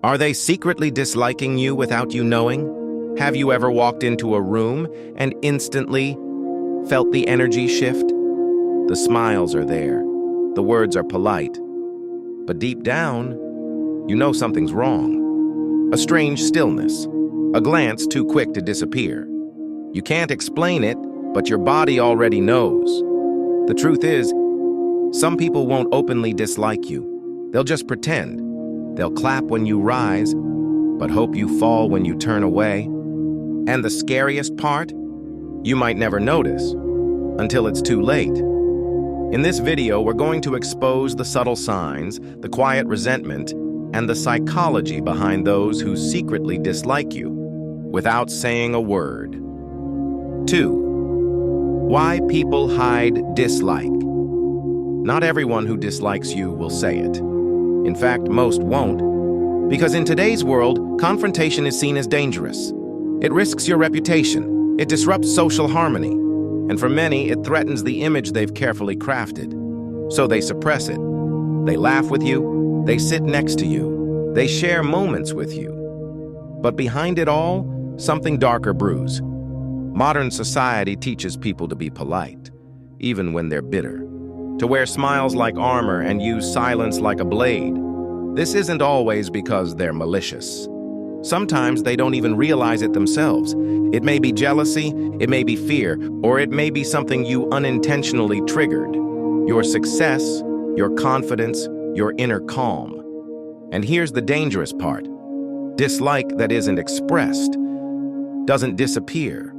Are they secretly disliking you without you knowing? Have you ever walked into a room and instantly felt the energy shift? The smiles are there, the words are polite, but deep down, you know something's wrong. A strange stillness, a glance too quick to disappear. You can't explain it, but your body already knows. The truth is, some people won't openly dislike you. They'll just pretend. They'll clap when you rise, but hope you fall when you turn away. And the scariest part? You might never notice until it's too late. In this video, we're going to expose the subtle signs, the quiet resentment, and the psychology behind those who secretly dislike you without saying a word. 2. Why people hide dislike. Not everyone who dislikes you will say it. In fact, most won't, because in today's world, confrontation is seen as dangerous. It risks your reputation, it disrupts social harmony, and for many, it threatens the image they've carefully crafted. So they suppress it. They laugh with you, they sit next to you, they share moments with you. But behind it all, something darker brews. Modern society teaches people to be polite, even when they're bitter, to wear smiles like armor and use silence like a blade. This isn't always because they're malicious. Sometimes they don't even realize it themselves. It may be jealousy, it may be fear, or it may be something you unintentionally triggered. Your success, your confidence, your inner calm. And here's the dangerous part. Dislike that isn't expressed doesn't disappear.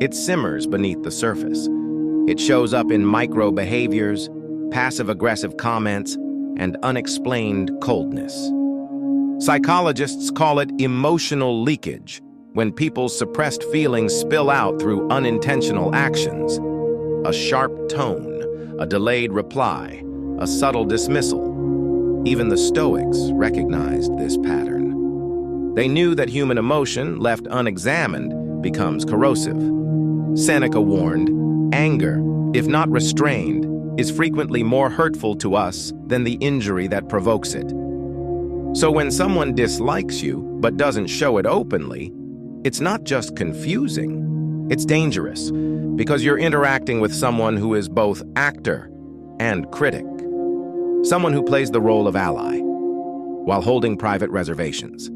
It simmers beneath the surface. It shows up in micro behaviors, passive-aggressive comments, and unexplained coldness. Psychologists call it emotional leakage, when people's suppressed feelings spill out through unintentional actions. A sharp tone, a delayed reply, a subtle dismissal. Even the Stoics recognized this pattern. They knew that human emotion, left unexamined, becomes corrosive. Seneca warned, anger, if not restrained, is frequently more hurtful to us than the injury that provokes it. So when someone dislikes you but doesn't show it openly, it's not just confusing, it's dangerous, because you're interacting with someone who is both actor and critic. Someone who plays the role of ally, while holding private reservations.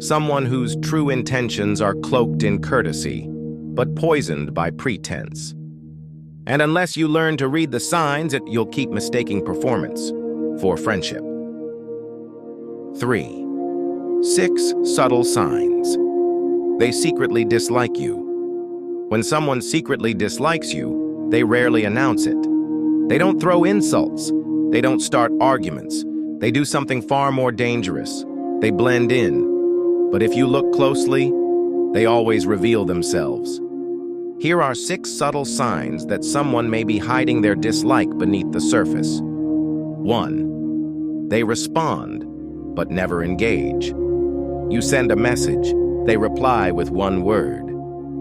Someone whose true intentions are cloaked in courtesy, but poisoned by pretense. And unless you learn to read the signs, you'll keep mistaking performance for friendship. 3. 6 subtle signs. They secretly dislike you. When someone secretly dislikes you, they rarely announce it. They don't throw insults. They don't start arguments. They do something far more dangerous. They blend in. But if you look closely, they always reveal themselves. Here are 6 subtle signs that someone may be hiding their dislike beneath the surface. 1. They respond, but never engage. You send a message, they reply with one word.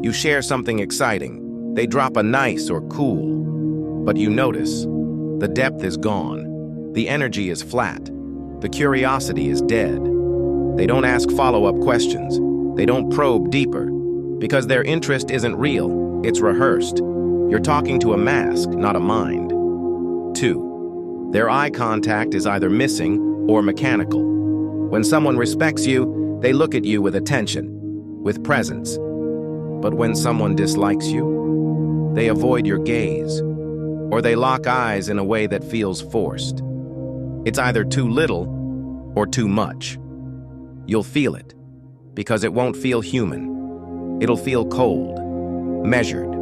You share something exciting, they drop a nice or cool. But you notice, the depth is gone, the energy is flat, the curiosity is dead. They don't ask follow-up questions, they don't probe deeper, because their interest isn't real. It's rehearsed. You're talking to a mask, not a mind. 2. Their eye contact is either missing or mechanical. When someone respects you, they look at you with attention, with presence. But when someone dislikes you, they avoid your gaze, or they lock eyes in a way that feels forced. It's either too little or too much. You'll feel it, because it won't feel human. It'll feel cold, measured,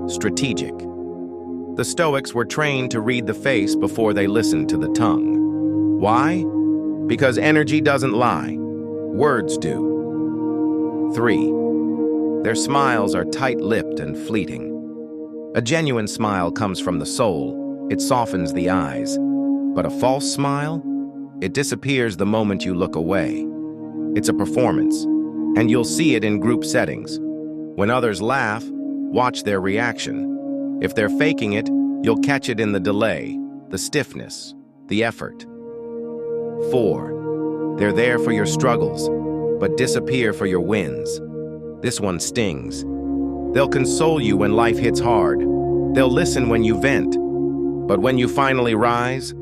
strategic. The Stoics were trained to read the face before they listened to the tongue. Why? Because energy doesn't lie. Words do. 3. Their smiles are tight-lipped and fleeting. A genuine smile comes from the soul. It softens the eyes. But a false smile? It disappears the moment you look away. It's a performance, and you'll see it in group settings. When others laugh, watch their reaction. If they're faking it, you'll catch it in the delay, the stiffness, the effort. 4. They're there for your struggles, but disappear for your wins. This one stings. They'll console you when life hits hard. They'll listen when you vent. But when you finally rise,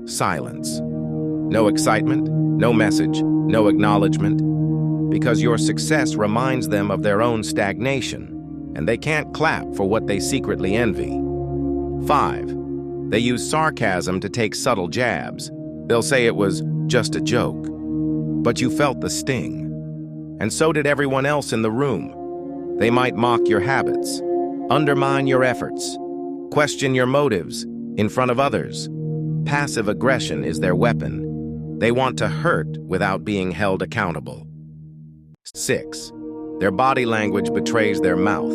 silence. No excitement, no message, no acknowledgement, because your success reminds them of their own stagnation, and they can't clap for what they secretly envy. 5. They use sarcasm to take subtle jabs. They'll say it was just a joke, but you felt the sting. And so did everyone else in the room. They might mock your habits, undermine your efforts, question your motives in front of others. Passive aggression is their weapon. They want to hurt without being held accountable. 6. Their body language betrays their mouth.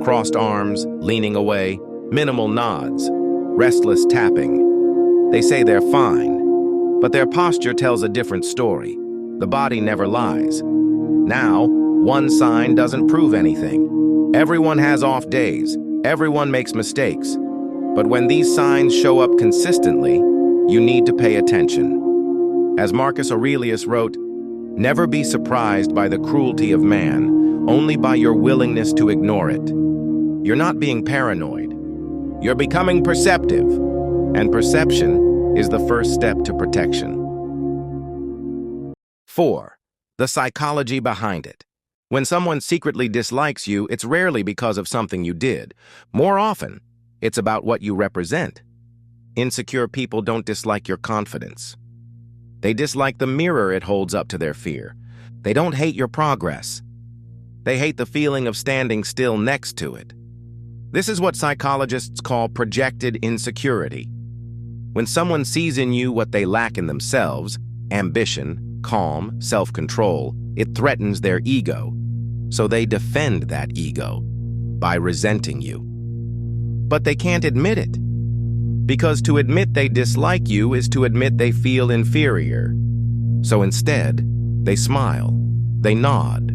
Crossed arms, leaning away, minimal nods, restless tapping. They say they're fine, but their posture tells a different story. The body never lies. Now, one sign doesn't prove anything. Everyone has off days. Everyone makes mistakes. But when these signs show up consistently, you need to pay attention. As Marcus Aurelius wrote, "Never be surprised by the cruelty of man, only by your willingness to ignore it." You're not being paranoid. You're becoming perceptive, and perception is the first step to protection. 4. The psychology behind it. When someone secretly dislikes you, it's rarely because of something you did. More often, it's about what you represent. Insecure people don't dislike your confidence. They dislike the mirror it holds up to their fear. They don't hate your progress. They hate the feeling of standing still next to it. This is what psychologists call projected insecurity. When someone sees in you what they lack in themselves, ambition, calm, self-control, it threatens their ego. So they defend that ego by resenting you. But they can't admit it, because to admit they dislike you is to admit they feel inferior. So instead, they smile, they nod,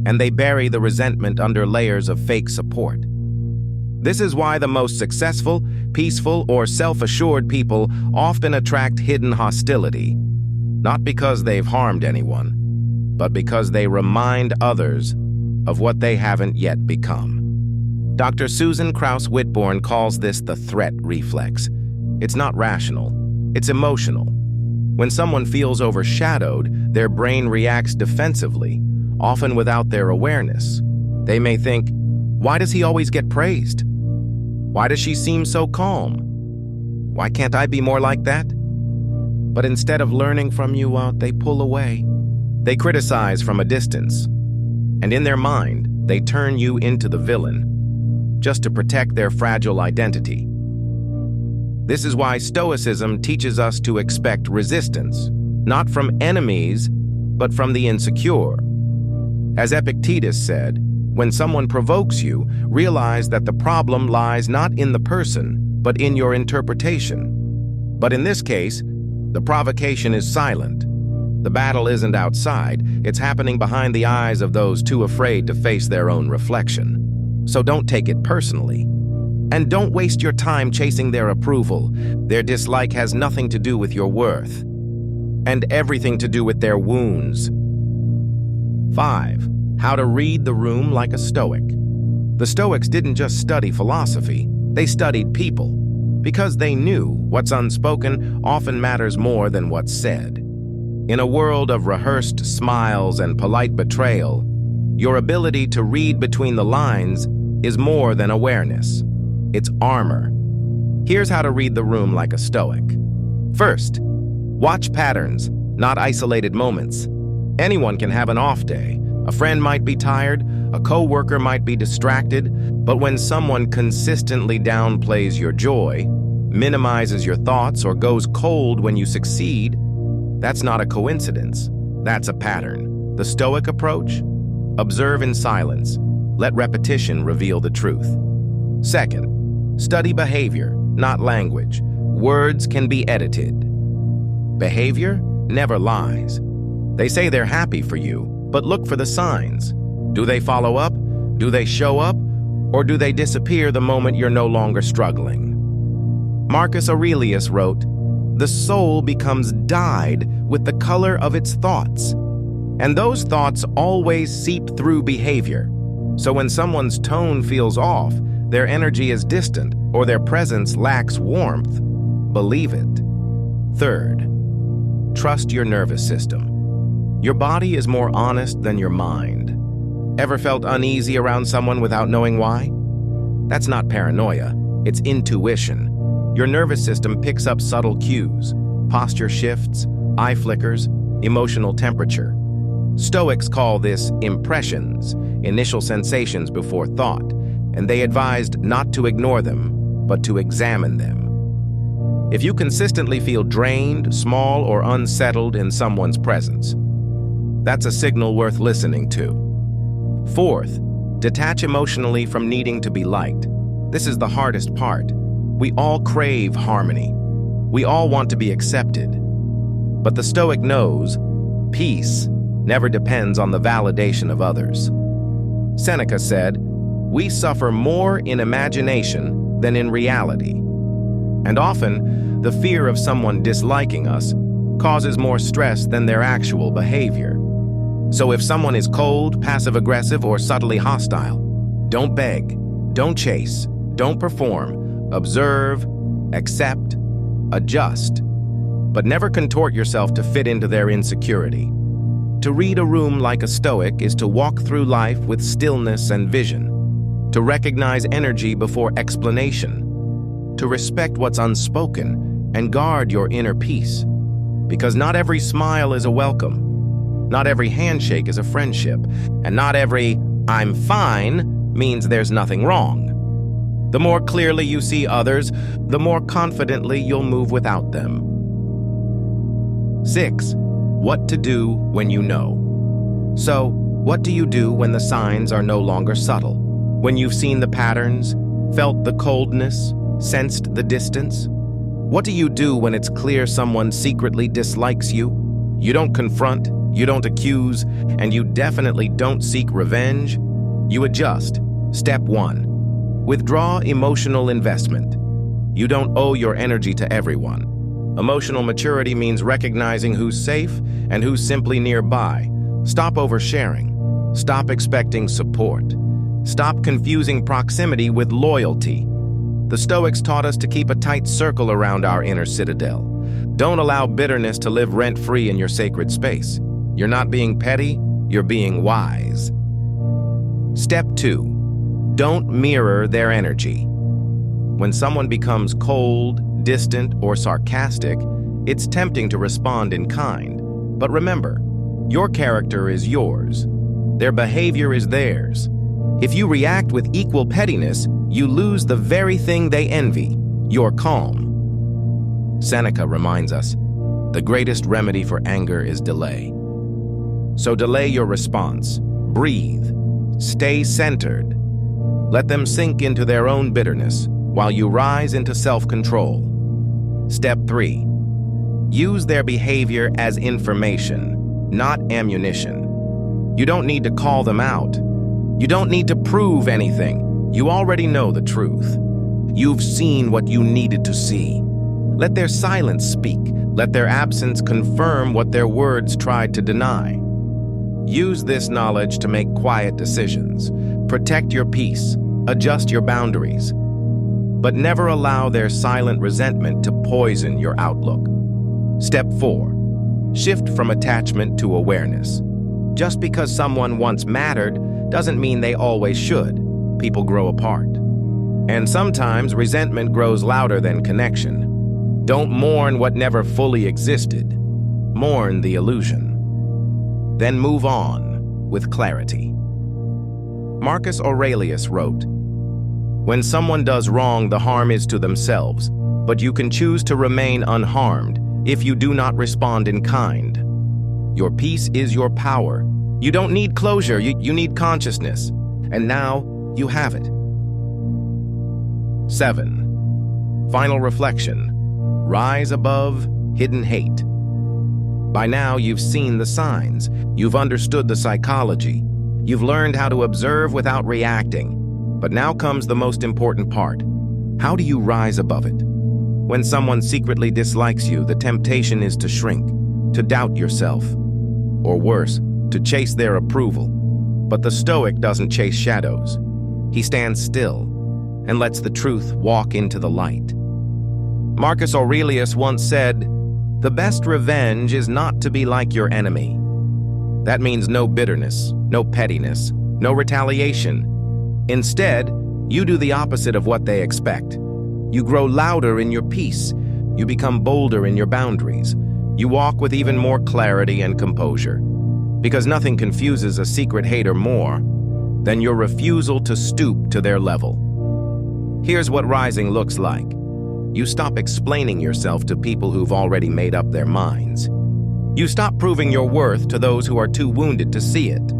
and they bury the resentment under layers of fake support. This is why the most successful, peaceful, or self-assured people often attract hidden hostility, not because they've harmed anyone, but because they remind others of what they haven't yet become. Dr. Susan Krauss-Whitborn calls this the threat reflex. It's not rational, it's emotional. When someone feels overshadowed, their brain reacts defensively, often without their awareness. They may think, "Why does he always get praised? Why does she seem so calm? Why can't I be more like that?" But instead of learning from you, they pull away. They criticize from a distance. And in their mind, they turn you into the villain, just to protect their fragile identity. This is why Stoicism teaches us to expect resistance, not from enemies, but from the insecure. As Epictetus said, when someone provokes you, realize that the problem lies not in the person, but in your interpretation. But in this case, the provocation is silent. The battle isn't outside, it's happening behind the eyes of those too afraid to face their own reflection. So don't take it personally. And don't waste your time chasing their approval. Their dislike has nothing to do with your worth, and everything to do with their wounds. 5. How to read the room like a Stoic. The Stoics didn't just study philosophy, they studied people, because they knew what's unspoken often matters more than what's said. In a world of rehearsed smiles and polite betrayal, your ability to read between the lines is more than awareness. It's armor. Here's how to read the room like a Stoic. First, watch patterns, not isolated moments. Anyone can have an off day. A friend might be tired, a coworker might be distracted, but when someone consistently downplays your joy, minimizes your thoughts, or goes cold when you succeed, that's not a coincidence. That's a pattern. The Stoic approach? Observe in silence. Let repetition reveal the truth. Second, study behavior, not language. Words can be edited. Behavior never lies. They say they're happy for you, but look for the signs. Do they follow up? Do they show up? Or do they disappear the moment you're no longer struggling? Marcus Aurelius wrote, the soul becomes dyed with the color of its thoughts. And those thoughts always seep through behavior. So when someone's tone feels off, their energy is distant, or their presence lacks warmth, believe it. Third, trust your nervous system. Your body is more honest than your mind. Ever felt uneasy around someone without knowing why? That's not paranoia, it's intuition. Your nervous system picks up subtle cues, posture shifts, eye flickers, emotional temperature. Stoics call this impressions, initial sensations before thought, and they advised not to ignore them, but to examine them. If you consistently feel drained, small, or unsettled in someone's presence, that's a signal worth listening to. Fourth, detach emotionally from needing to be liked. This is the hardest part. We all crave harmony. We all want to be accepted. But the Stoic knows peace never depends on the validation of others. Seneca said, "We suffer more in imagination than in reality." And often, the fear of someone disliking us causes more stress than their actual behavior. So if someone is cold, passive-aggressive, or subtly hostile, don't beg, don't chase, don't perform. Observe, accept, adjust, but never contort yourself to fit into their insecurity. To read a room like a Stoic is to walk through life with stillness and vision, to recognize energy before explanation, to respect what's unspoken and guard your inner peace. Because not every smile is a welcome, not every handshake is a friendship, and not every "I'm fine" means there's nothing wrong. The more clearly you see others, the more confidently you'll move without them. 6. What to do when you know. So, what do you do when the signs are no longer subtle? When you've seen the patterns, felt the coldness, sensed the distance? What do you do when it's clear someone secretly dislikes you? You don't confront, you don't accuse, and you definitely don't seek revenge. You adjust. Step 1. Withdraw emotional investment. You don't owe your energy to everyone. Emotional maturity means recognizing who's safe and who's simply nearby. Stop oversharing. Stop expecting support. Stop confusing proximity with loyalty. The Stoics taught us to keep a tight circle around our inner citadel. Don't allow bitterness to live rent-free in your sacred space. You're not being petty, you're being wise. Step 2. Don't mirror their energy. When someone becomes cold, distant, or sarcastic, it's tempting to respond in kind. But remember, your character is yours. Their behavior is theirs. If you react with equal pettiness, you lose the very thing they envy, your calm. Seneca reminds us, the greatest remedy for anger is delay. So delay your response. Breathe. Stay centered. Let them sink into their own bitterness while you rise into self-control. Step 3. Use their behavior as information, not ammunition. You don't need to call them out. You don't need to prove anything. You already know the truth. You've seen what you needed to see. Let their silence speak. Let their absence confirm what their words tried to deny. Use this knowledge to make quiet decisions. Protect your peace. Adjust your boundaries. But never allow their silent resentment to poison your outlook. Step 4. Shift from attachment to awareness. Just because someone once mattered doesn't mean they always should. People grow apart. And sometimes resentment grows louder than connection. Don't mourn what never fully existed. Mourn the illusion. Then move on with clarity. Marcus Aurelius wrote, "When someone does wrong, the harm is to themselves, but you can choose to remain unharmed if you do not respond in kind. Your peace is your power. You don't need closure, you need consciousness. And now you have it." 7. Final reflection. Rise above hidden hate. By now, you've seen the signs. You've understood the psychology. You've learned how to observe without reacting. But now comes the most important part. How do you rise above it? When someone secretly dislikes you, the temptation is to shrink, to doubt yourself, or worse, to chase their approval. But the Stoic doesn't chase shadows. He stands still and lets the truth walk into the light. Marcus Aurelius once said, "The best revenge is not to be like your enemy." That means no bitterness, no pettiness, no retaliation. Instead, you do the opposite of what they expect. You grow louder in your peace. You become bolder in your boundaries. You walk with even more clarity and composure. Because nothing confuses a secret hater more than your refusal to stoop to their level. Here's what rising looks like. You stop explaining yourself to people who've already made up their minds. You stop proving your worth to those who are too wounded to see it.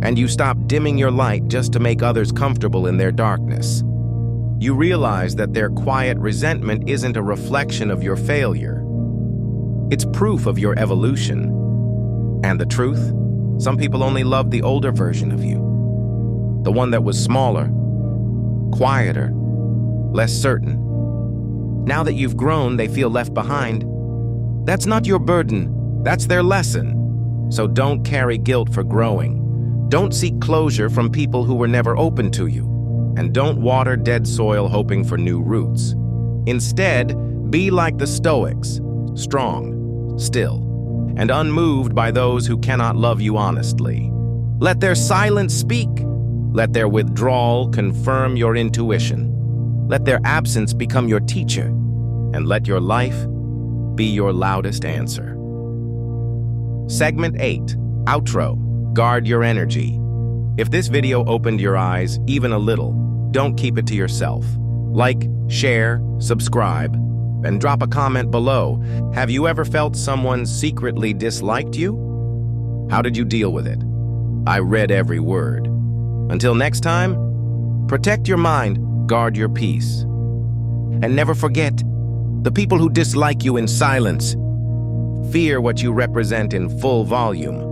And you stop dimming your light just to make others comfortable in their darkness. You realize that their quiet resentment isn't a reflection of your failure. It's proof of your evolution. And the truth? Some people only love the older version of you. The one that was smaller, quieter, less certain. Now that you've grown, they feel left behind. That's not your burden. That's their lesson. So don't carry guilt for growing. Don't seek closure from people who were never open to you. And don't water dead soil hoping for new roots. Instead, be like the Stoics, strong, still, and unmoved by those who cannot love you honestly. Let their silence speak. Let their withdrawal confirm your intuition. Let their absence become your teacher. And let your life be your loudest answer. Segment 8, Outro. Guard your energy. If this video opened your eyes even a little, don't keep it to yourself. Like, share, subscribe, and drop a comment below. Have you ever felt someone secretly disliked you? How did you deal with it? I read every word. Until next time, protect your mind, guard your peace. And never forget, the people who dislike you in silence fear what you represent in full volume.